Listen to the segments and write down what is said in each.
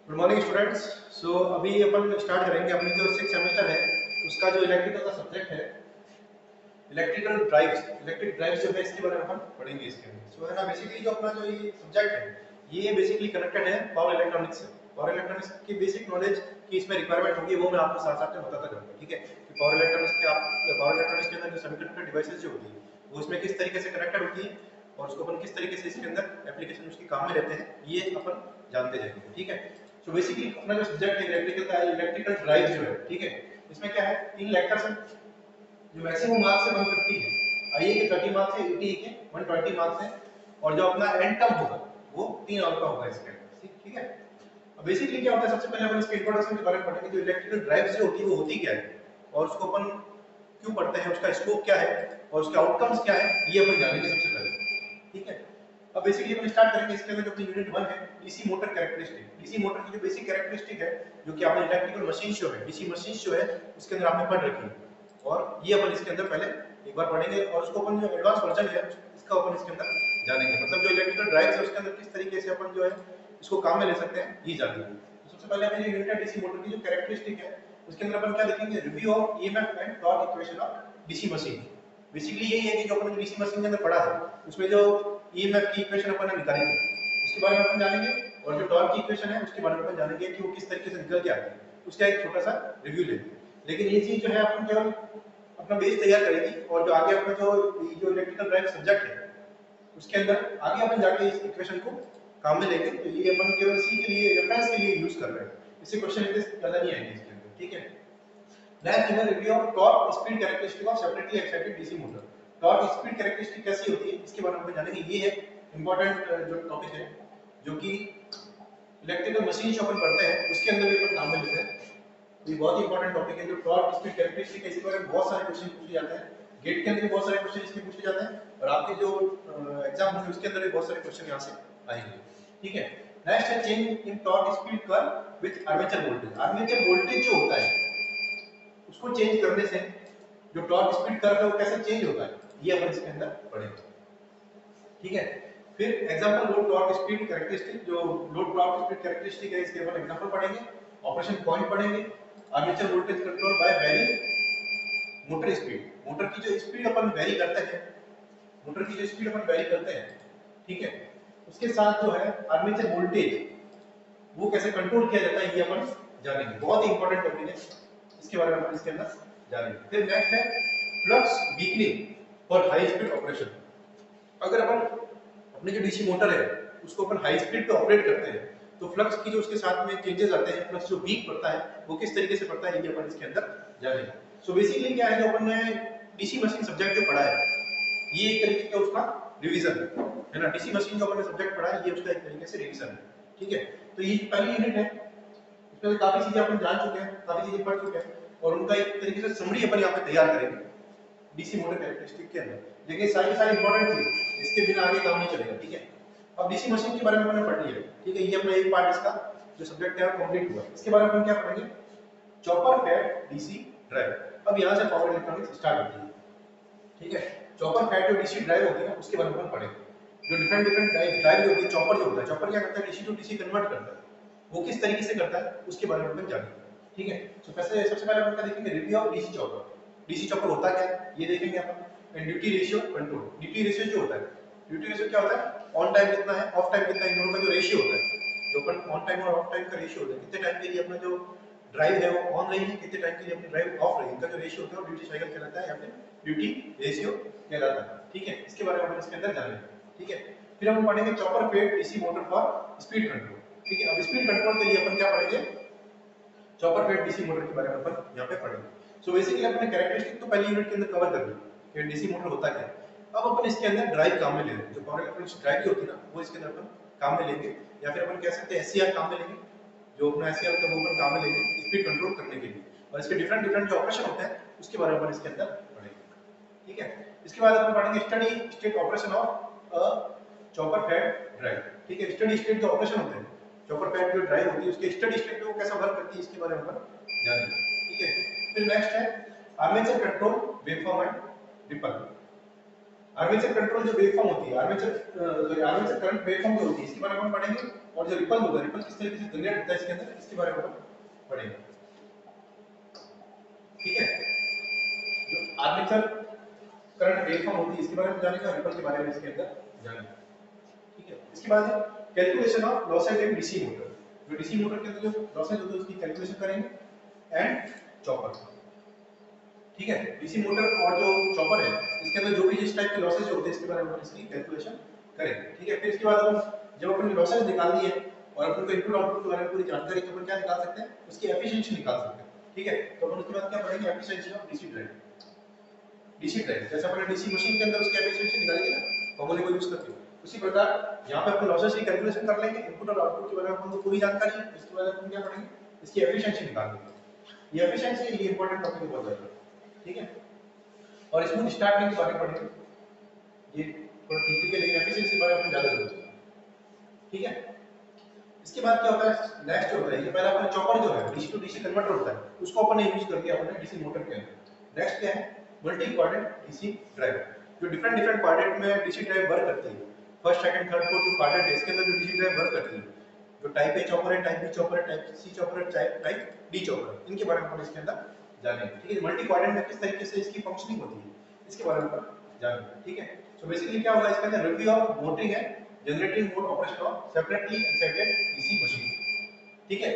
Good morning students. सो अभी अपन start करेंगे अपनी जो 6 सेमेस्टर है उसका जो इलेक्ट्रिकल का सब्जेक्ट है इलेक्ट्रिक ड्राइव्स जो है इसके बारे में अपन पढ़ेंगे इसके अंदर। सो है ना, बेसिकली जो अपना जो ये सब्जेक्ट है ये बेसिकली कनेक्टेड है पावर इलेक्ट्रॉनिक्स से। पावर इलेक्ट्रॉनिक्स की बेसिक नॉलेज की इसमें रिक्वायरमेंट होगी वो मैं आपको साथ साथ में बताता जाऊंगा, ठीक है। कि पावर इलेक्ट्रॉनिक्स के अंदर जो सेमीकंडक्टर डिवाइसेस जो होती है वो इसमें किस तरीके से कनेक्टेड होती है और उसको अपन किस तरीके से इसके अंदर एप्लीकेशन उसकी काम में लेते हैं ये अपन जानते जाएंगे, ठीक है। सो बेसिकली अपना जो सब्जेक्ट है इलेक्ट्रिकल का इलेक्ट्रिकल ड्राइव जो है, ठीक है। इसमें क्या है, 3 लेक्चर्स हैं। जो मैक्सिमम मार्क्स है 150 है, आईए के 30 मार्क्स है, ईटी के 120 मार्क्स है और जो अपना एंड टर्म होगा वो 3 आउट का होगा इसके अंदर, ठीक है। अब बेसिकली क्या होता है, सबसे पहले अपन इसके इंट्रोडक्शन के बारे में पढ़ेंगे। जो इलेक्ट्रिकल ड्राइव्स जो होती है वो होती क्या है और उसको अपन क्यों पढ़ते हैं, उसका स्कोप क्या है और उसके आउटकम्स क्या है ये अपन जानेंगे सबसे पहले, ठीक है। अब बेसिकली अपन स्टार्ट करेंगे इसके अंदर। जो अपनी यूनिट 1 है DC motor characteristic. DC motor की जो बेसिक कैरेक्टरिस्टिक है जो कि आपने इलेक्ट्रिकल मशीन जो है डीसी मशीन जो है उसके अंदर आपने पढ़ रखी है और ये अपन इसके अंदर पहले एक बार पढ़ेंगे और उसको अपन जो एडवांस वर्जन है इसका अपन इसके अंदर जानेंगे। मतलब जो इलेक्ट्रिकल ड्राइव्स है उसके अंदर किस तरीके से अपन जो है इसको काम में ले सकते हैं ये जानेंगे। तो सबसे पहले अपनी यूनिट है डीसी मोटर की जो कैरेक्टरिस्टिक है उसके अंदर अपन क्या देखेंगे, review of EMF and torque equation of DC machine. Basically यही है कि जो अपन डीसी मशीन के अंदर पढ़ा है उसमें जो ईएमएफ की इक्वेशन अपन ने निकाली थी उसके बारे में अपन जानेंगे और जो टॉर्क की इक्वेशन है उसके बारे में अपन जानेंगे कि वो किस तरीके से निकल के आती है, उसका एक छोटा सा रिव्यू लेंगे। लेकिन ये चीज जो है अपन केवल अपना बेस तैयार करेगी और जो आगे अपना जो इलेक्ट्रिकल ड्राइव सब्जेक्ट है उसके अंदर आगे अपन जाके इस इक्वेशन को काम में लेंगे। तो ये अपन केवल इसी के लिए रेफरेंस के लिए यूज कर रहे हैं, इससे क्वेश्चन इतने ज्यादा नहीं आएंगे इसके अंदर, ठीक है। नेक्स्ट है review of torque speed characteristic of separately excited DC motor. Torque speed characteristic कैसी होती है इसके बारे में अपन जानेंगे। ये है इंपॉर्टेंट जो टॉपिक है जो कि इलेक्ट्रिकल मशीन जो अपन पढ़ते हैं उसके अंदर भी अपन काम में लेते हैं। ये बहुत ही इंपॉर्टेंट टॉपिक है। जो टॉर्क स्पीड कैरेक्टरिस्टिक है इसके बारे में बहुत सारे क्वेश्चन पूछे जाते हैं, गेट के अंदर भी बहुत सारे क्वेश्चन इसके पूछे जाते हैं और आपके जो एग्जाम होंगे उसके अंदर भी बहुत सारे क्वेश्चन यहां से आएंगे, ठीक है। नेक्स्ट है change in torque speed curve with armature voltage. Armature voltage जो होता है उसको चेंज करने से जो टॉर्क स्पीड कर्व है वो कैसे चेंज होता है ये अपन इसके अंदर पढ़ेंगे, ठीक है। फिर example load torque speed characteristic. जो लोड टॉर्क स्पीड कैरेक्टरिस्टिक है इसके अपन एग्जांपल पढ़ेंगे, ऑपरेशन पॉइंट पढ़ेंगे, armature voltage control by very motor speed. Motor की जो स्पीड अपन वेरी करते हैं, मोटर की जो स्पीड अपन वेरी करते हैं, ठीक है, उसके साथ जो है आर्मेचर वोल्टेज वो कैसे कंट्रोल किया जाता है ये अपन जानेंगे। बहुत ही इंपॉर्टेंट टॉपिक है, इसके बारे में अपन इसके अंदर जानेंगे। फिर नेक्स्ट है flux weakening for high speed operation. अगर अपन अपनी जो डीसी मोटर है उसको अपन हाई स्पीड पे ऑपरेट करते हैं तो फ्लक्स की जो उसके साथ में चेंजेस आते हैं, फ्लक्स जो वीक पड़ता है वो किस तरीके से पड़ता है ये अपन इसके अंदर जानेंगे। सो बेसिकली क्या है, जो अपन ने डीसी मशीन सब्जेक्ट जो पढ़ा है ये एक तरीके का उसका रिवीजन है ना। डीसी मशीन जो अपन ने सब्जेक्ट पढ़ा है ये उसका एक तरीके से रिवीजन है, ठीक है। तो ये पहली यूनिट है, इसमें काफी चीजें अपन जान चुके हैं, काफी चीजें पढ़ चुके हैं और उनका एक तरीके से समरी अपन यहाँ पे तैयार करेंगे डीसी मोटर कैरेक्टरिस्टिक के अंदर। लेकिन सारी सारी इंपॉर्टेंट चीज इसके बिना आगे काम नहीं चलेगा, ठीक है। अब डीसी मशीन के बारे में हमने पढ़ लिया, ठीक है। ये अपना एक पार्ट इसका जो सब्जेक्ट है कंप्लीट हुआ। इसके बारे में हम क्या पढ़ेंगे, चॉपर फेड डीसी ड्राइव। अब यहाँ से पावर इलेक्ट्रॉनिक्स स्टार्ट होती है, ठीक है। चॉपर फेड जो डीसी ड्राइव होती है उसके बारे में अपन पढ़ेंगे। जो डिफरेंट डिफरेंट ड्राइव जो होती है, चॉपर जो होता है, चॉपर क्या करता है, डीसी टू डीसी कन्वर्ट करता है। वो किस तरीके से करता है उसके बारे में अपन जानेंगे, ठीक है। तो सबसे पहले अपन क्या देखेंगे, review of DC chopper. DC chopper होता क्या है ये देखेंगे अपन। And duty ratio control. Duty ratio जो होता है, ड्यूटी रेशियो क्या होता है, ऑन टाइम कितना है, ऑफ टाइम कितना है, इन दोनों का जो रेशियो होता है, जो अपन ऑन टाइम और ऑफ टाइम का रेशियो होता है, कितने टाइम के लिए अपना जो ड्राइव है वो ऑन रही है, कितने टाइम के लिए अपनी ड्राइव ऑफ रही है, इनका जो रेशियो होता है वो ड्यूटी साइकिल कहलाता है या फिर ड्यूटी रेशियो कहलाता है, ठीक है। इसके बारे में अपन इसके अंदर जानेंगे, ठीक है। फिर हम पढ़ेंगे chopper fed DC motor for speed control, ठीक है। अब स्पीड कंट्रोल के लिए अपन क्या पढ़ेंगे, चॉपर फेड डीसी मोटर के बारे में अपन यहाँ पे पढ़ेंगे। सो बेसिकली अपने कैरेक्टरिस्टिक तो पहली यूनिट के अंदर कवर कर ली कि डीसी मोटर होता क्या है। अब अपन इसके अंदर ड्राइव काम में ले लेंगे। जो पावर इलेक्ट्रॉनिक्स ड्राइव की होती है ना वो इसके अंदर अपन काम में लेंगे या फिर अपन कह सकते हैं एससीआर काम में लेंगे। जो अपना एससीआर होता है वो अपन काम में लेंगे स्पीड कंट्रोल करने के लिए और इसके डिफरेंट डिफरेंट जो ऑपरेशन होते हैं उसके बारे में अपन इसके अंदर पढ़ेंगे, ठीक है। इसके बाद अपन पढ़ेंगे steady state operation of a chopper fed drive, ठीक है। स्टडी स्टेट जो ऑपरेशन होते हैं चॉपर फेड जो ड्राइव होती है उसके स्टडी स्टेट में वो कैसा वर्क करती है इसके बारे में अपन जानेंगे, ठीक है। फिर नेक्स्ट है armature control waveform and ripple. Armature control जो वेवफॉर्म होती है, आर्मेचर करंट वेवफॉर्म जो होती है इसके बारे में हम पढ़ेंगे और और जो रिपल होगा, रिपल किस तरीके से जनरेट होता है इसके अंदर, इसके बारे में हम पढ़ेंगे। ठीक है, जो आर्मेचर करंट वेवफॉर्म होती है इसके बारे में जानेंगे और रिपल के बारे में इसके अंदर जानेंगे। ठीक है, इसके बाद calculation of losses in DC motor, जो डीसी मोटर के अंदर जो लॉसेज होते हैं उसकी कैलकुलेशन करेंगे एंड चॉपर। ठीक है, डीसी मोटर और जो चॉपर है इसके अंदर जो भी इस टाइप के लॉसेज होते हैं इसके बारे में हम इसकी कैलकुलेशन करेंगे। ठीक है, फिर इसके बाद हम जब अपन लॉसेज निकाल दिए और अपन को इनपुट आउटपुट के बारे में पूरी जानकारी, तो अपन क्या निकाल सकते हैं, उसकी एफिशिएंसी निकाल सकते हैं। ठीक है, तो अपन उसके बाद क्या पढ़ेंगे, efficiency of DC drive. DC drive जैसे अपन डीसी मशीन के अंदर उसकी एफिशिएंसी निकालेंगे ना फॉर्मूले को यूज करके, उसी प्रकार यहां पे अपन लॉसेज की कैलकुलेशन कर लेंगे, इनपुट और आउटपुट के बारे में अपन को पूरी जानकारी है, इसके बाद अपन क्या पढ़ेंगे, इसकी एफिशिएंसी निकालेंगे। ये एफिशिएंसी ये इंपॉर्टेंट टॉपिक है बहुत ज्यादा। ठीक है, और स्मूथ स्टार्टिंग के बारे में पढ़ेंगे, ये थोड़ा ठीक है, लेकिन एफिशिएंसी के बारे में अपन ज्यादा जरूरत है। ठीक है, इसके बाद क्या होता है, नेक्स्ट होता है, ये पहला अपना चॉपर जो है डीसी टू डीसी कन्वर्टर होता है, उसको अपन ने यूज करके अपने डीसी मोटर के अंदर। नेक्स्ट क्या है, मल्टी क्वाड्रेंट डीसी ड्राइव, जो डिफरेंट क्वाड्रेंट में डीसी ड्राइव वर्क करती है। फर्स्ट सेकंड थर्ड फोर्थ जो क्वाड्रेंट है इसके अंदर जो डीसी ड्राइव वर्क करती है, जो टाइप ए चॉपर है, टाइप बी चॉपर है, टाइप सी चॉपर है, टाइप डी चॉपर है, इनके बारे में अपन इसके अंदर जानेंगे। ठीक है, मल्टी क्वाड्रेंट में किस तरीके से इसकी फंक्शनिंग होती है इसके बारे में अपन जानेंगे। ठीक है, सो बेसिकली क्या होगा इसके अंदर, रिव्यू ऑफ मोटरिंग है, generating mode operation of separately excited DC machine. ठीक है,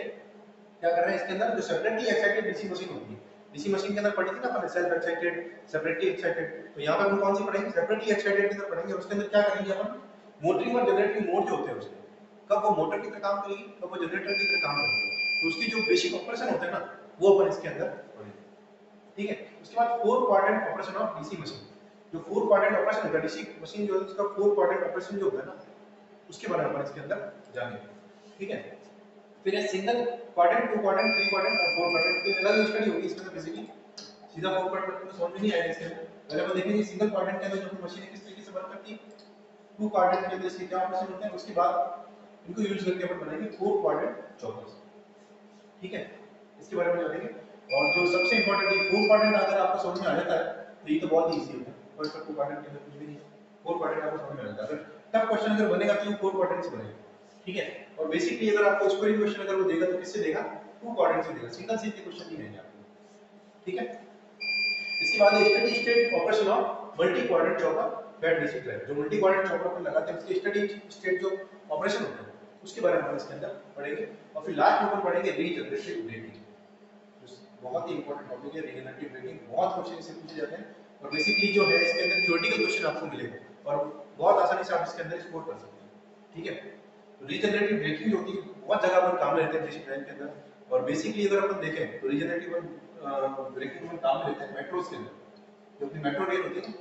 क्या कर रहे हैं इसके अंदर, जो सेपरेटली एक्साइटेड डीसी मशीन होती है, डीसी मशीन के अंदर पढ़ी थी ना अपन, सेल्फ एक्साइटेड, सेपरेटली एक्साइटेड, तो यहां पर हम कौन सी पढ़ेंगे, सेपरेटली एक्साइटेड की तरफ पढ़ेंगे। उसके अंदर क्या करेंगे अपन, मोटरिंग और जनरेटिंग मोड जो होते हैं उसके, कब वो मोटर की तरह काम करेगी, कब वो जनरेटर की तरह काम करेगी, तो उसकी जो बेसिक ऑपरेशन होते हैं ना वो अपन इसके अंदर पढ़ेंगे। ठीक है, उसके बाद four quadrant operation of DC machine, जो फोर क्वाड्रेंट ऑपरेशन होता है डीसी मशीन जो है उसका फोर क्वाड्रेंट ऑपरेशन जो होता है ना उसके बारे में अपन इसके अंदर जानेंगे। ठीक है, फिर है single quadrant, two quadrant, three quadrant और फोर क्वाड्रेंट की अलग स्टडी होगी इसके अंदर। बेसिकली सीधा फोर क्वाड्रेंट तो समझ में नहीं आएगा इसके अंदर, पहले अपन देखेंगे सिंगल क्वाड्रेंट के अंदर जो मशीन किस तरीके से वर्क करती है, टू क्वाड्रेंट के अंदर इसके क्या ऑपरेशन होते हैं, उसके बाद इनको यूज करके अपन बनाएंगे फोर क्वाड्रेंट चॉपर्स। ठीक है, इसके बारे में जानेंगे। और जो सबसे इंपॉर्टेंट है फोर क्वाड्रेंट, अगर आपको समझ में आ जाता है तो ये तो बहुत ही इजी होता है, फर्स्ट टू क्वाड्रेंट के अंदर कुछ भी नहीं है, फोर क्वाड्रेंट आपको समझ में आ जाता है। अगर टफ क्वेश्चन अगर बनेगा तो फोर क्वाड्रेंट से बनेगा। ठीक है, और बेसिकली अगर आपको स्कोरिंग क्वेश्चन अगर वो देगा तो किससे देगा, टू क्वाड्रेंट से देगा, सिंगल सीट के क्वेश्चन नहीं रहेंगे आपको। ठीक है, इसके बाद steady state operation of multi quadrant chopper fed DC drive, जो मल्टी क्वाड्रेंट चॉपर अपन लगाते हैं उसके स्टडी स्टेट जो ऑपरेशन होता है उसके बारे में हम इसके अंदर पढ़ेंगे। और फिर लास्ट में अपन पढ़ेंगे रीजनरेटिव ब्रेकिंग, बहुत ही इंपॉर्टेंट टॉपिक है रीजनरेटिव ब्रेकिंग, बहुत क्वेश्चन इससे पूछे जाते हैं और बेसिकली जो है इसके अंदर थ्योरेटिकल क्वेश्चन आपको मिलेगा और बहुत आसानी से आप इसके अंदर स्कोर कर सकते हैं। ठीक है, तो रीजनरेटिव ब्रेकिंग जो होती है बहुत जगह पर काम में लेते हैं डीसी ड्राइव के अंदर, और बेसिकली अगर अपन देखें तो रीजनरेटिव ब्रेकिंग में काम में लेते हैं मेट्रोस के अंदर, जो अपनी मेट्रो रेल होती है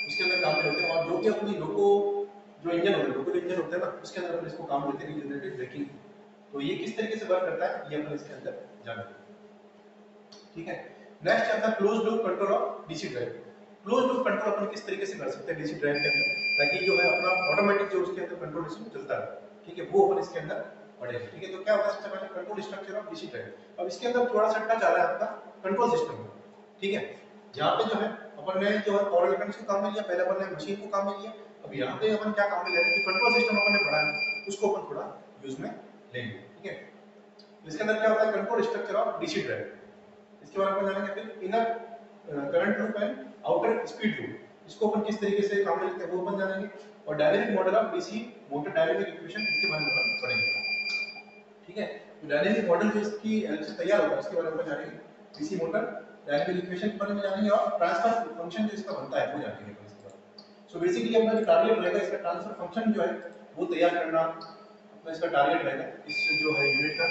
उसके अंदर काम में लेते हैं, और जो कि अपनी लोको जो इंजन होते हैं, लोको इंजन होते हैं ना उसके अंदर अपन इसको काम लेते हैं रीजनरेटिव ब्रेकिंग। तो ये किस तरीके से वर्क करता है ये अपन इसके अंदर जानेंगे। ठीक है, नेक्स्ट आता है closed loop control of DC drive. Closed loop control अपन किस तरीके से कर सकते हैं डीसी ड्राइव के अंदर, ताकि जो है अपना ऑटोमेटिक जो उसके अंदर कंट्रोल सिस्टम चलता है। ठीक है, वो अपन इसके अंदर पढ़ेंगे। ठीक है, तो क्या होता है सबसे पहले control structure of DC drive. अब इसके अंदर थोड़ा सा टच आ रहा है आपका कंट्रोल सिस्टम में। ठीक है, यहाँ पे जो है अपन ने जो है पावर इलेक्ट्रॉनिक्स को काम में लिया, पहले अपन ने मशीन को काम में लिया, अब यहाँ पे अपन क्या काम में ले रहे हैं, जो कंट्रोल सिस्टम अपन ने पढ़ा है उसको अपन थोड़ा यूज में लेंगे। ठीक है, इसके अंदर क्या होता है control structure of DC drive, इसके बारे में जानेंगे। फिर inner current loop and outer speed loop, इसको अपन किस तरीके से काम में लेते हैं वो अपन जानेंगे। और dynamic model of DC motor dynamic equation, इसके बारे में अपन पढ़ेंगे। ठीक है, तो डायनेमिक मॉडल जो इसकी हेल्प से तैयार होगा उसके बारे में जानेंगे, डीसी मोटर डायनेमिक इक्वेशन के बारे में जानेंगे, और ट्रांसफर फंक्शन जो इसका बनता है वो जानेंगे इसके बाद। सो बेसिकली अपना जो टारगेट रहेगा इसका ट्रांसफर फंक्शन जो है वो तैयार करना अपना इसका टारगेट रहेगा। इस जो है यूनिट का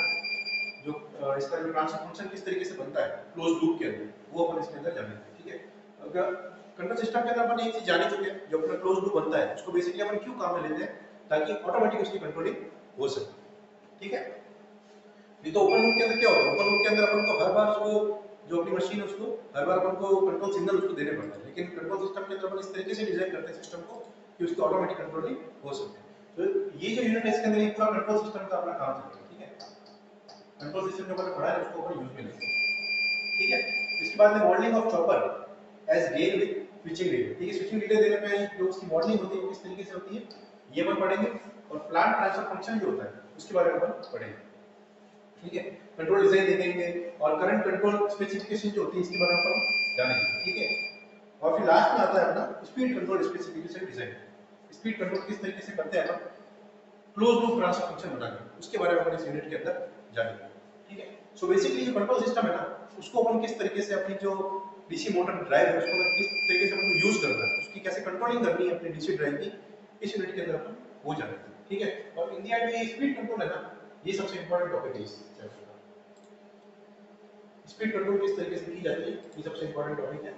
जो इसका जो ट्रांसफर फंक्शन किस तरीके से बनता है क्लोज लूप के अंदर वो अपन इसके अंदर जानेंगे। ठीक है, अगर कंट्रोल सिस्टम के अंदर अपन एक चीज जान चुके हैं, जो अपना क्लोज लूप बनता है उसको बेसिकली अपन क्यों काम में लेते हैं, ताकि ऑटोमेटिक उसकी कंट्रोलिंग हो सके। ठीक है, नहीं तो ओपन लूप के अंदर क्या होगा, ओपन लूप के अंदर अपन को हर बार उसको जो अपनी मशीन है उसको हर बार अपन को कंट्रोल सिग्नल उसको देने पड़ता है, लेकिन कंट्रोल सिस्टम के अंदर अपन इस तरीके से डिजाइन करते हैं सिस्टम को कि उसकी ऑटोमेटिक कंट्रोलिंग हो सके। तो ये जो यूनिट है इसके अंदर एक पूरा कंट्रोल सिस्टम का अपना काम चलता है। ठीक है, कंट्रोल सिस्टम जो अपन पढ़ा है उसको अपन यूज में लेते हैं। ठीक है, इसके बाद में modelling of chopper as gain with switching relay. ठीक है, स्विचिंग रिले देने पे जो उसकी मॉडलिंग होती है वो किस तरीके से होती है ये अपन पढ़ेंगे। और प्लांट ट्रांसफर फंक्शन जो होता है उसके बारे में अपन पढ़ेंगे। ठीक है, कंट्रोल डिजाइन देखेंगे और करंट कंट्रोल स्पेसिफिकेशन जो होती है इसके बारे में अपन जानेंगे। ठीक है, और फिर लास्ट में आता है अपना speed control specification design. Speed control किस तरीके से करते हैं अपन क्लोज लूप ट्रांसफर फंक्शन बनाकर, उसके बारे में अपन इस यूनिट के अंदर जानेंगे। ठीक है, सो बेसिकली जो कंट्रोल सिस्टम है ना उसको अपन किस तरीके से अपनी जो डीसी मोटर ड्राइव है उसको किस तरीके से अपन यूज करना है, उसकी कैसे कंट्रोलिंग करनी है अपनी डीसी ड्राइव की, इस यूनिट के अंदर अपन वो जानेंगे। ठीक है, और इन द एंड ये स्पीड कंट्रोल है ना, ये सबसे इंपॉर्टेंट टॉपिक है इस चैप्टर का। स्पीड कंट्रोल किस तरीके से की जाती है ये सबसे इंपॉर्टेंट टॉपिक है,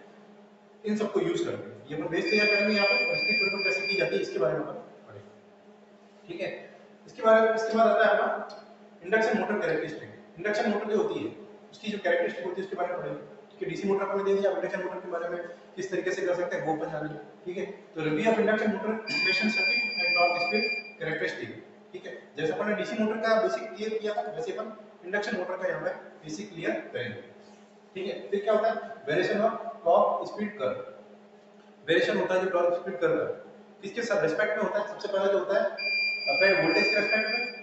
इन सबको यूज करके ये अपन बेस तैयार करेंगे यहाँ पे, और स्पीड कंट्रोल कैसे की जाती है इसके बारे में अपन पढ़ेंगे। ठीक है, इसके बाद आता है अपना induction motor characteristic. Induction motor जो होती है उसकी जो कैरेक्टरिस्टिक होती है उसके बारे में पढ़ेंगे। ठीक है, डीसी मोटर अपन देंगे, आप इंडक्शन मोटर के बारे में किस तरीके से कर सकते हैं वो अपन जानेंगे। ठीक है, तो review of induction motor equation circuit and torque speed characteristic. ठीक है, जैसे अपन ने डीसी मोटर का बेसिक क्लियर किया था वैसे अपन इंडक्शन मोटर का यहाँ पे बेसिक क्लियर करेंगे। ठीक है, फिर क्या होता है variation of torque speed curve. Variation होता है जो टॉर्क स्पीड कर्व है किसके साथ रेस्पेक्ट में होता है, सबसे पहले जो होता है अप्लाइड वोल्टेज के रेस्पेक्ट में,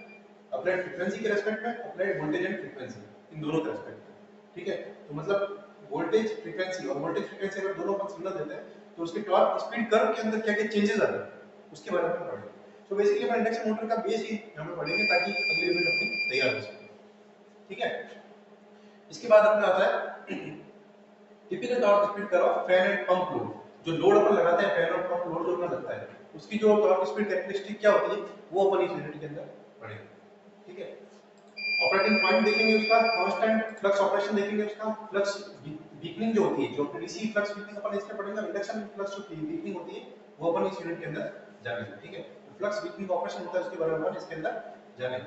अप्लाइड फ्रीक्वेंसी के रेस्पेक्ट में, अप्लाइड वोल्टेज एंड फ्रीक्वेंसी, इन दोनों के रेस्पेक्ट में। ठीक है, तो मतलब वोल्टेज फ्रीक्वेंसी और वोल्टेज फ्रीक्वेंसी अगर दोनों अपन सिग्नल देते हैं तो उसके टॉर्क स्पीड कर्व के अंदर क्या-क्या चेंजेस आते हैं उसके बारे में पढ़ेंगे। तो बेसिकली अपन इंडक्शन मोटर का बेस ही यहाँ पे पढ़ेंगे ताकि अगली यूनिट अपनी तैयार हो सके। ठीक है, इसके बाद अपना आता है typical torque speed curve of fan and pump load. जो लोड अपन लगाते हैं फैन और पंप लोड जो अपना लगता है उसकी जो टॉर्क स्पीड कैरेक्टरिस्टिक क्या होती है वो अपन इस यूनिट के अंदर पढ़ेंगे। ठीक है, ऑपरेटिंग पॉइंट देखेंगे उसका, कांस्टेंट फ्लक्स ऑपरेशन देखेंगे उसका, फ्लक्स वीकनिंग जो होती है जो डीसी फ्लक्स वीकनिंग अपन इसमें पढ़ेंगे, इंडक्शन फ्लक्स जो वीकनिंग होती है वो अपन इस यूनिट के अंदर जानेंगे। ठीक है, फ्लक्स वीकनिंग ऑपरेशन होता है उसके बारे में अपन इसके अंदर जानेंगे।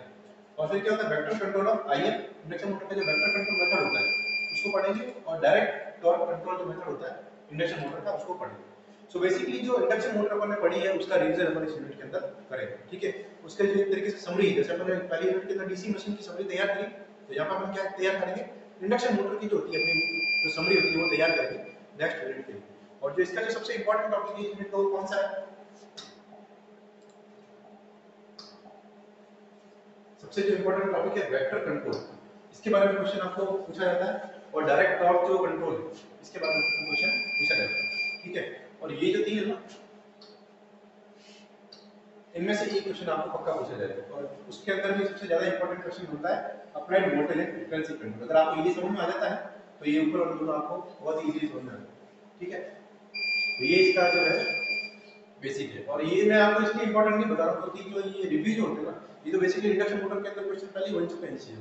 और फिर क्या होता है vector control of IM. Induction motor का जो वेक्टर कंट्रोल मेथड होता है उसको पढ़ेंगे, और डायरेक्ट टॉर्क कंट्रोल जो मेथड होता है इंडक्शन मोटर का उसको पढ़ेंगे। सो बेसिकली जो इंडक्शन मोटर अपन ने पढ़ी है उसका रिवीजन अपन इस यूनिट के अंदर करेंगे। ठीक है, उसके जो एक तरीके से समरी जैसे अपन ने पहली यूनिट के अंदर डीसी मशीन की समरी तैयार करी, तो यहाँ पे अपन क्या तैयार करेंगे इंडक्शन मोटर की जो होती है अपनी जो समरी होती है वो तैयार करेंगे नेक्स्ट यूनिट के लिए। और जो इसका जो सबसे इंपॉर्टेंट टॉपिक है इस यूनिट का वो कौन सा है, सबसे जो इंपॉर्टेंट टॉपिक है वेक्टर कंट्रोल। इसके बारे में क्वेश्चन आपको पूछा जाता है, और डायरेक्ट टॉर्क जो कंट्रोल है इसके बारे में क्वेश्चन पूछा जाता है। ठीक है, और ये जो तीन है ना इनमें से एक क्वेश्चन आपको पक्का पूछा जाएगा, और उसके अंदर भी सबसे ज्यादा इंपॉर्टेंट क्वेश्चन होता है applied voltage and frequency control. अगर आपको ये समझ में आ जाता है तो ये ऊपर वाला दोनों आपको बहुत इजीली समझ में आ जाएगा। ठीक है, तो ये इसका जो है बेसिक है, और ये मैं आपको इसलिए इंपॉर्टेंट नहीं बता रहा हूं क्योंकि जो ये रिव्यू जो होते हैं ना ये तो बेसिकली इंडक्शन मोटर के अंदर क्वेश्चन पहले ही बन चुके हैं इस चीज,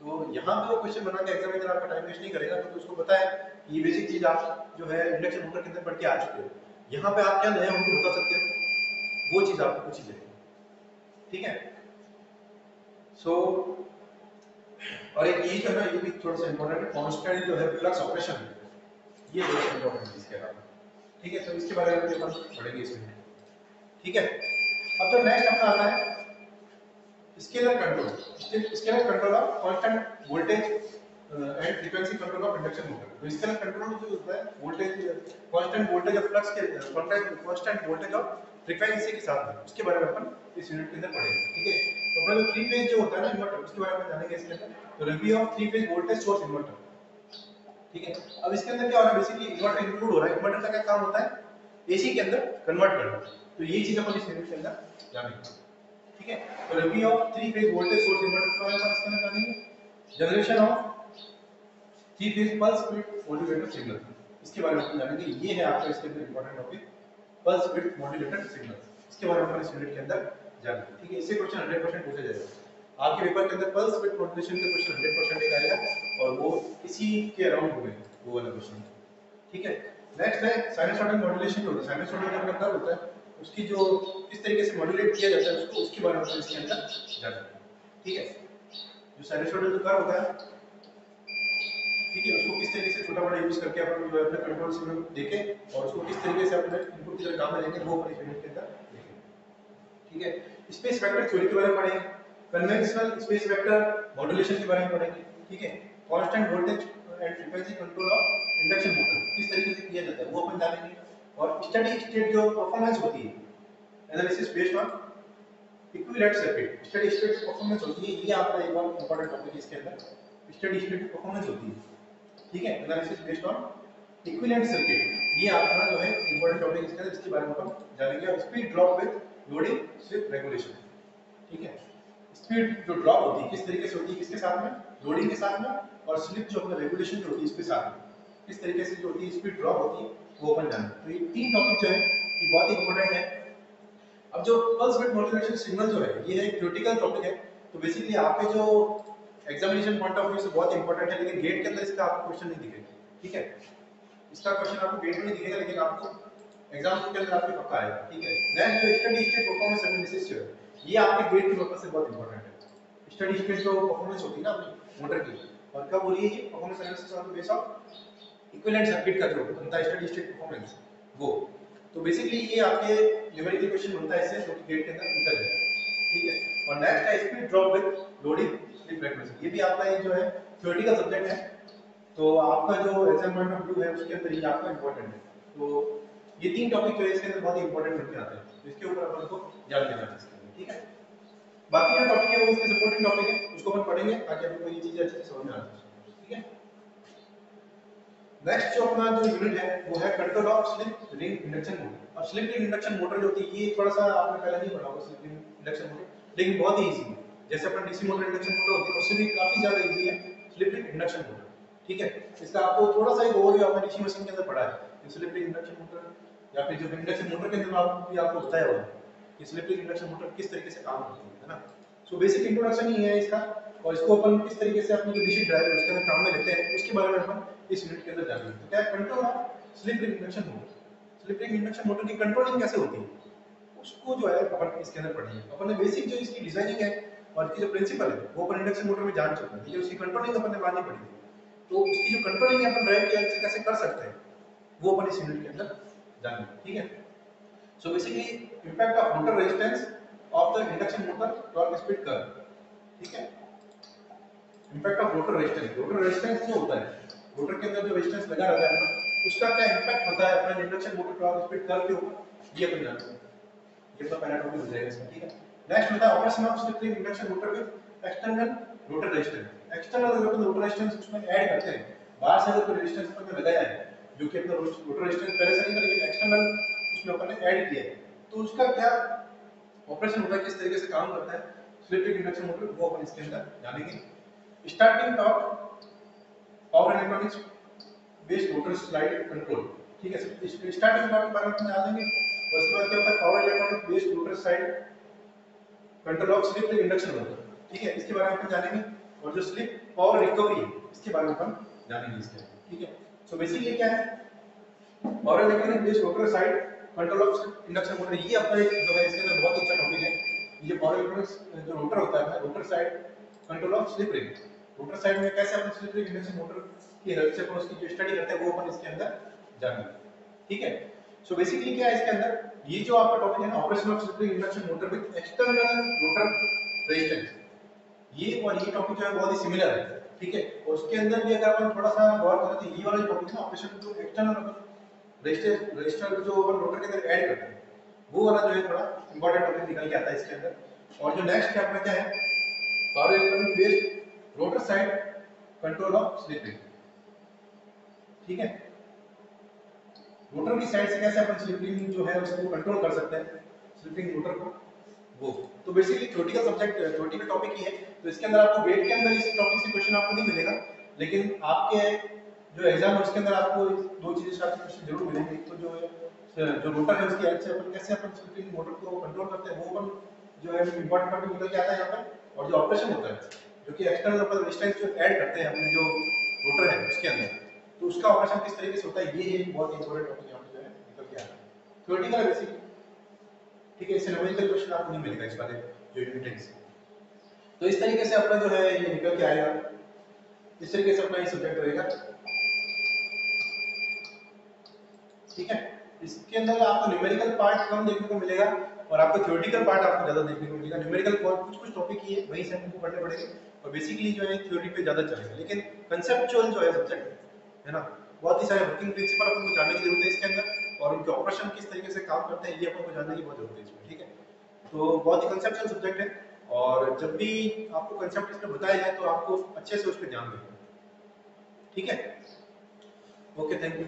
तो यहाँ पे वो क्वेश्चन बना के एग्जामिनर आपका टाइम वेस्ट नहीं करेगा क्योंकि उसको पता है कि ये बेसिक चीज आप जो है इंडक्शन मोटर के अंदर पढ़ के आ चुके हो, यहाँ पे आप क्या नया उनको बता सकते हो वो चीज आपको पूछी जाएगी। ठीक है, सो और एक ये जो है ये भी थोड़ा सा इंपॉर्टेंट है, कांस्टेंट जो है फ्लक्स ऑपरेशन ये थोड़ा सा इंपॉर्टेंट है इसके अलावा। ठीक है, तो इसके बारे में भी अपन पढ़ेंगे इसमें। ठीक है, अब तो नेक्स्ट अपना आता है scalar control. Scalar control of constant voltage and frequency control of induction motor. तो स्केलर कंट्रोल जो होता है voltage constant voltage of flux के कांस्टेंट वोल्टेज ऑफ फ्रीक्वेंसी के साथ में उसके बारे में अपन इस यूनिट के अंदर पढ़ेंगे। ठीक है, तो अपना जो 3 फेज जो होता है ना इन्वर्टर उसके बारे में जानेंगे इसके अंदर, तो review of 3 phase voltage source inverter. ठीक है, अब इसके अंदर क्या हो रहा है बेसिकली इन्वर्टर इंक्लूड हो रहा है। इन्वर्टर का क्या काम होता है एसी के अंदर कन्वर्ट करना, तो ये चीज अपन इस यूनिट के अंदर जानेंगे। ठीक है, तो review of 3 phase voltage source inverter के बारे में इसके अंदर जानेंगे, generation of 3 phase pulse width modulator signal इसके बारे में अपन जानेंगे। ये है आपका इसके अंदर important topic pulse width modulator signal, इसके बारे में अपन इस यूनिट के अंदर जानेंगे। ठीक है, इससे क्वेश्चन 100% पूछा जाएगा आपके पेपर के अंदर, पल्स विड्थ मॉड्यूलेशन का क्वेश्चन 100% आएगा और वो इसी के अराउंड होंगे वो वाला क्वेश्चन। ठीक है, नेक्स्ट है साइनसॉइडल मॉड्यूलेशन जो होता है, साइनसॉइडल का मतलब होता है उसकी जो किस तरीके से मॉड्यूलेट किया जाता है उसको, उसके बारे में इसके अंदर जानेंगे। ठीक है, जो साइनसॉइडल जो कर्व होता है ठीक है उसको किस तरीके से छोटा बड़ा यूज करके अपन जो है अपने कंट्रोल सिग्नल देखें और उसको किस तरीके से अपने इनपुट की तरह काम में लेंगे वो अपन इस यूनिट के अंदर देखेंगे। ठीक है, स्पेस वेक्टर थ्योरी के बारे में पढ़ेंगे, कन्वेंशनल स्पेस वेक्टर मॉड्यूलेशन के बारे में पढ़ेंगे। ठीक है, constant voltage and frequency control of induction motor किस तरीके से किया जाता है वो अपन जानेंगे, और स्टडी स्टेट जो परफॉर्मेंस होती है analysis based on equivalent circuit, steady state performance होती है, ये आपका एक और इंपॉर्टेंट टॉपिक है इसके अंदर। स्टेडी स्टेट परफॉर्मेंस होती है, ठीक है, analysis based on equivalent circuit, ये आपका जो है इंपॉर्टेंट टॉपिक इसके अंदर, इसके बारे में हम जानेंगे। और speed drop with loading slip regulation, ठीक है, स्पीड जो ड्रॉप होती है किस तरीके से होती है, किसके साथ में, लोडिंग के साथ में, और स्लिप जो अपना रेगुलेशन जो होती है इसके साथ में, किस तरीके से जो होती है स्पीड ड्रॉप होती है वो अपन जानेंगे। तो ये तीन टॉपिक जो है ये बहुत ही इंपॉर्टेंट है। अब जो पल्स विड्थ मॉड्यूलेशन सिग्नल जो है ये एक क्रिटिकल टॉपिक है, तो बेसिकली आपके जो एग्जामिनेशन पॉइंट ऑफ व्यू से बहुत इंपॉर्टेंट है, लेकिन गेट के अंदर इसका आपको क्वेश्चन नहीं दिखेगा, ठीक है, इसका क्वेश्चन आपको गेट में नहीं दिखेगा, लेकिन आपको एग्जाम के अंदर आपके पक्का आएगा, ठीक है। नेक्स्ट जो स्टडी स्टेट परफॉर्मेंस एनालिसिस जो है ये आपके गेट के पर्पस से बहुत इंपॉर्टेंट है। स्टडी स्टेट जो परफॉर्मेंस होती है ना अपनी मोटर की, और कब हो रही है ये performance analysis on the base of equivalent circuit का जो बनता है स्टडी स्टेट परफॉर्मेंस वो, तो बेसिकली ये आपके न्यूमेरिकल क्वेश्चन बनता है इससे, जो कि गेट के अंदर पूछा जाएगा, ठीक है। और नेक्स्ट है speed drop with loading slip regulation, ये भी आपका एक जो है थ्योरेटिकल सब्जेक्ट है, तो आपका जो एग्जाम पॉइंट ऑफ व्यू है उसके अंदर ये आपका इंपॉर्टेंट है। तो ये तीन टॉपिक जो है इसके अंदर बहुत ही इंपॉर्टेंट बनके आते हैं, तो इसके ऊपर अपन को ध्यान देना है इसके अंदर, ठीक है। बाकी जो टॉपिक है वो इसके सपोर्टिंग टॉपिक है, उसको अपन पढ़ेंगे ताकि अपन को ये चीजें अच्छे से समझ में आ जाए, ठीक है। नेक्स्ट जो अपना जो यूनिट है वो है control of slip ring induction motor. अब स्लिप रिंग इंडक्शन मोटर जो होती है ये थोड़ा सा आपने पहले नहीं पढ़ा होगा स्लिप रिंग इंडक्शन मोटर, लेकिन बहुत ही इजी है। जैसे अपन डीसी मोटर इंडक्शन मोटर होती है उससे भी काफी ज्यादा इजी है स्लिप रिंग इंडक्शन मोटर, ठीक है। इसका आपको थोड़ा सा एक ओवरव्यू आपने डीसी मशीन के अंदर पढ़ा है, स्लिप रिंग इंडक्शन मोटर या फिर जो इंडक्शन मोटर के अंदर आपको बताया होगा कि स्लिप रिंग इंडक्शन मोटर किस तरीके से काम करती है ना। सो बेसिक इंट्रोडक्शन ही है इसका, और इसको अपन किस तरीके से अपनी जो डीसी ड्राइव है उसके अंदर काम में लेते हैं उसके बारे में अपन इस यूनिट के अंदर जानेंगे। तो क्या control of slip ring induction motor, slip ring induction motor की कंट्रोलिंग कैसे होती है उसको जो है अपन इसके अंदर पढ़ेंगे। अपन ने बेसिक जो इसकी डिजाइनिंग है और इसकी जो प्रिंसिपल है वो अपन इंडक्शन मोटर में जान चुके हैं, ठीक है। उसकी कंट्रोलिंग अपन ने माननी पड़ेगी, तो उसकी जो कंट्रोलिंग है अपन ड्राइव की हेल्प से कैसे कर सकते हैं वो अपन इस यूनिट के अंदर जानेंगे, ठीक है। So basically impact of motor resistance of the induction motor torque speed curve, ठीक है। Impact of rotor resistance, rotor resistance जो होता है रोटर के अंदर जो रेजिस्टेंस लगा रहता है अपना उसका क्या इंपैक्ट होता है अपने induction motor torque speed curve के ऊपर, ये अपन जानते हैं। ये तो पहला टॉपिक हो जाएगा इसमें, ठीक है। नेक्स्ट होता है operation of slip ring induction motor with external rotor resistance. External अगर अपन रोटर रेजिस्टेंस उसमें ऐड करते हैं, बाहर से अगर कोई रेजिस्टेंस अपन ने लगाया है जो कि अपना रोटर रेजिस्टेंस पहले से नहीं था लेकिन एक्सटर्नल उसमें अपन ने ऐड किया है, तो उसका क्या ऑपरेशन होता है, किस तरीके से काम करता है स्लिप रिंग इंडक्शन मोटर, वो अपन इसके अंदर जानेंगे। Starting top power electronics based motor slide control, ठीक है। स्टार्टिंग टॉप के बारे में आ जाएंगे, और उसके बाद क्या होता है power electronics based motor slide control of slip ring induction motor, ठीक है, इसके बारे में अपन जानेंगे। और जो स्लिप पावर रिकवरी है इसके बारे में अपन जानेंगे इसके, ठीक है। सो बेसिकली क्या है power electronic based motor side control of induction motor, ये अपना एक जो है इसके अंदर बहुत अच्छा टॉपिक है। ये पावर इलेक्ट्रॉनिक्स जो रोटर होता है rotor side control of slip ring, rotor side में कैसे अपन स्लिप रिंग इंडक्शन मोटर की हेल्प से अपन उसकी जो स्टडी करते हैं वो अपन इसके अंदर जानेंगे, ठीक है। सो बेसिकली क्या है इसके अंदर ये जो आपका टॉपिक है ना operation of slip ring induction motor with external rotor resistance, ये और ये टॉपिक जो है बहुत ही सिमिलर है, ठीक है। और उसके अंदर भी अगर अपन थोड़ा सा गौर करें तो ये वाला टॉपिक है ऑपरेशन जो एक्सटर्नल रेजिस्टेंस जो अपन रोटर के अंदर ऐड करते हैं वो वाला जो है थोड़ा इंपॉर्टेंट टॉपिक निकल के आता है इसके अंदर। और जो नेक्स्ट है अपना क्या है power electronic based rotor side control of slip ring, ठीक है। रोटर की साइड से कैसे अपन स्लिप रिंग जो है उसको कंट्रोल कर सकते हैं स्लिप रिंग रोटर को, वो तो basically theoretical subject theoretical topic ही है, तो इसके अंदर आपको गेट के अंदर इस टॉपिक से क्वेश्चन आपको नहीं मिलेगा, लेकिन आपके जो एग्जाम है उसके अंदर आपको दो चीजें से आपके क्वेश्चन जरूर मिलेंगे। एक तो जो रोटर है उसकी हेल्प से अपन कैसे अपन स्लिप रिंग मोटर को कंट्रोल करते हैं वो अपन जो है इंपॉर्टेंट टॉपिक निकल के आता है यहाँ पर, और जो ऑपरेशन होता है जो कि एक्सटर्नल अपन रेजिस्टेंस जो ऐड करते हैं अपने जो रोटर है उसके अंदर, तो उसका ऑपरेशन किस तरीके से होता है ये एक बहुत इंपॉर्टेंट टॉपिक यहाँ पे जो है निकल के आता है। थ्योरेटिकल है बेसिक, ठीक है, इससे न्यूमेरिकल क्वेश्चन आपको नहीं मिलेगा इस वाले जो यूनिट है इससे। तो इस तरीके से अपना जो है ये निकल के आएगा, इस तरीके से अपना ये सब्जेक्ट रहेगा, ठीक है। इसके अंदर आपको न्यूमेरिकल पार्ट कम देखने को मिलेगा और आपको थ्योरेटिकल पार्ट आपको ज्यादा देखने को मिलेगा। न्यूमेरिकल कुछ कुछ टॉपिक ही है वहीं से हमको पढ़ने पड़ेंगे और बेसिकली जो है थ्योरी पे ज्यादा चलेगा, लेकिन कंसेप्चुअल जो है सब्जेक्ट है ना बहुत ही सारे वर्किंग प्रिंसिपल अपन को जानने की जरूरत है इसके अंदर, और उनके ऑपरेशन किस तरीके से काम करते हैं ये अपन को जानने की बहुत जरूरत है इसमें, ठीक है। तो बहुत ही कंसेप्चुअल सब्जेक्ट है, और जब भी आपको कंसेप्ट इसमें बताया जाए तो आपको अच्छे से उस पर ध्यान देना। ठीक है, ओके, थैंक यू।